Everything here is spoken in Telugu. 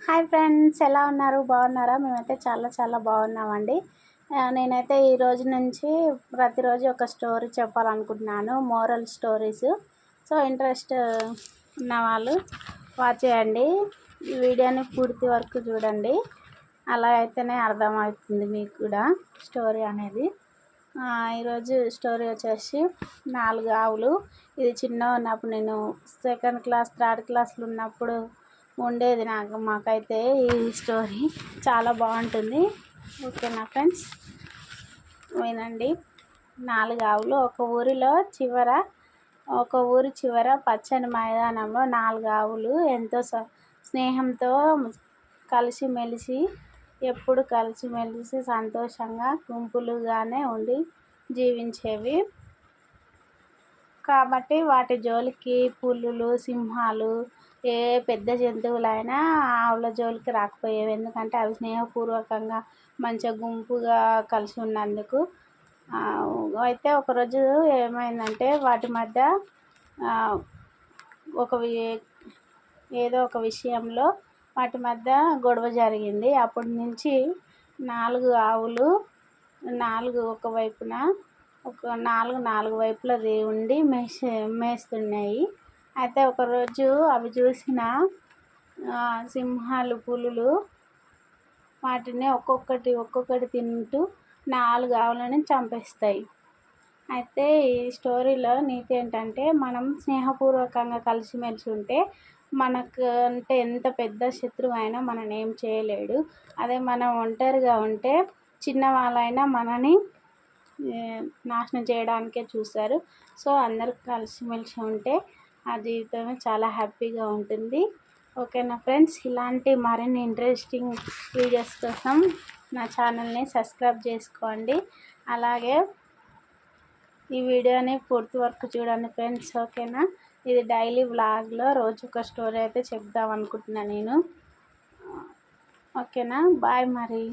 హాయ్ ఫ్రెండ్స్, ఎలా ఉన్నారు? బాగున్నారా? మేమైతే చాలా బాగున్నామండి. నేనైతే ఈ రోజు నుంచి ప్రతిరోజు ఒక స్టోరీ చెప్పాలనుకుంటున్నాను, మోరల్ స్టోరీస్. సో ఇంట్రెస్ట్ ఉన్న వాళ్ళు వాచ్ చేయండి. ఈ వీడియోని పూర్తి వరకు చూడండి, అలా అయితేనే అర్థమవుతుంది మీకు కూడా స్టోరీ అనేది. ఈరోజు స్టోరీ వచ్చేసి 4 ఆవులు. ఇది చిన్న ఉన్నప్పుడు, నేను సెకండ్ క్లాస్ థర్డ్ క్లాస్లో ఉన్నప్పుడు ఉండేది. మాకైతే ఈ స్టోరీ చాలా బాగుంటుంది. ఓకేనా ఫ్రెండ్స్, వినండి. 4 ఆవులు. ఒక ఊరి చివర పచ్చని మైదానంలో 4 ఆవులు ఎంతో స్నేహంతో ఎప్పుడు కలిసిమెలిసి సంతోషంగా గుంపులుగానే ఉండి జీవించేవి. కాబట్టి వాటి జోలికి పులులు, సింహాలు, ఏ పెద్ద జంతువులైనా ఆవుల జోలికి రాకపోయేవి. ఎందుకంటే అవి స్నేహపూర్వకంగా మంచిగా గుంపుగా కలిసి ఉన్నందుకు. అయితే ఒకరోజు ఏమైందంటే వాటి మధ్య ఏదో ఒక విషయంలో వాటి మధ్య గొడవ జరిగింది. అప్పటి నుంచి 4 ఆవులు నాలుగు వైపులా ఉండి మేస్తున్నాయి. అయితే ఒకరోజు అవి చూసిన సింహాలు, పులులు వాటిని ఒక్కొక్కటి తింటూ 4 ఆవులని చంపేస్తాయి. అయితే ఈ స్టోరీలో నీతి ఏంటంటే, మనం స్నేహపూర్వకంగా కలిసిమెలిసి ఉంటే మనకు అంటే ఎంత పెద్ద శత్రువు అయినా మనని ఏం చేయలేడు. అదే మనం ఒంటరిగా ఉంటే చిన్నవాళ్ళైనా మనని నాశనం చేయడానికే చూస్తారు. సో అందరూ కలిసిమెలిసి ఉంటే ఆ జీవితమే చాలా హ్యాపీగా ఉంటుంది. ఓకేనా ఫ్రెండ్స్, ఇలాంటి మరిన్ని ఇంట్రెస్టింగ్ వీడియోస్ కోసం నా ఛానల్ని సబ్స్క్రైబ్ చేసుకోండి. అలాగే ఈ వీడియోని పూర్తి వరకు చూడండి ఫ్రెండ్స్. ఓకేనా, ఇది డైలీ వ్లాగ్లో రోజు ఒక స్టోరీ అయితే చెప్దాం అనుకుంటున్నాను నేను. ఓకేనా, బాయ్ మరి.